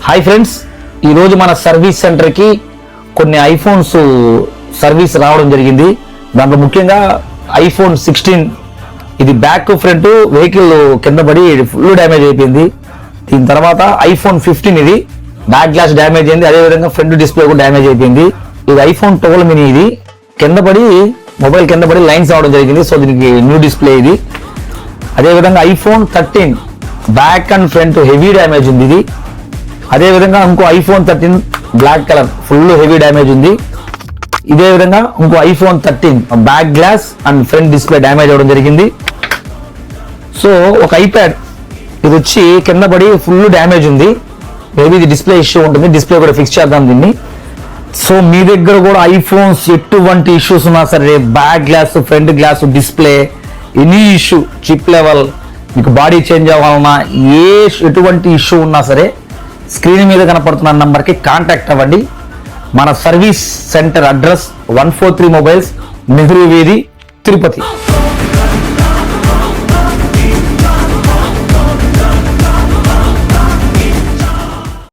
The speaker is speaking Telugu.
హాయ్ ఫ్రెండ్స్, ఈరోజు మన సర్వీస్ సెంటర్కి కొన్ని ఐఫోన్స్ సర్వీస్ రావడం జరిగింది. దాంట్లో ముఖ్యంగా ఐఫోన్ 16 ఇది బ్యాక్ ఫ్రంట్ వెహికల్ కింద పడి ఫుల్ డ్యామేజ్ అయిపోయింది. దీని తర్వాత ఐఫోన్ 15 ఇది బ్యాక్ గ్లాస్ డ్యామేజ్ అయింది, అదేవిధంగా ఫ్రంట్ డిస్ప్లే కూడా డ్యామేజ్ అయిపోయింది. ఇది ఐఫోన్ 12 మినీ ఇది కింద పడి మొబైల్ కింద పడి లైన్స్ రావడం జరిగింది. సో దీనికి న్యూ డిస్ప్లే ఇది. అదేవిధంగా iPhone 13 back and front heavy damage ఉంది ఇది. అదేవిధంగా ఇంకో iPhone 13 black colour full heavy damage ఉంది. ఇదే విధంగా ఇంకో iPhone 13 back glass and front display damage అవ్వడం జరిగింది. సో ఒక ఐప్యాడ్ ఇది వచ్చి కింద పడి ఫుల్ డ్యామేజ్ ఉంది. మేబీ ఇది డిస్ప్లే ఇష్యూ ఉంటుంది, డిస్ప్లే కూడా ఫిక్స్ చేద్దాం దీన్ని. సో మీ దగ్గర కూడా ఐఫోన్స్ ఎటువంటి ఇష్యూస్ ఉన్నా సరే, back glass front glass display any issue, chip level మీకు బాడీ చేంజ్ అవ్వాలన్నా ఎటువంటి ఇష్యూ ఉన్నా సరే స్క్రీన్ మీద కనపడుతున్న నంబర్కి కాంటాక్ట్ అవ్వండి. మన service centre address 143 mobiles, Nehru వీధి, తిరుపతి.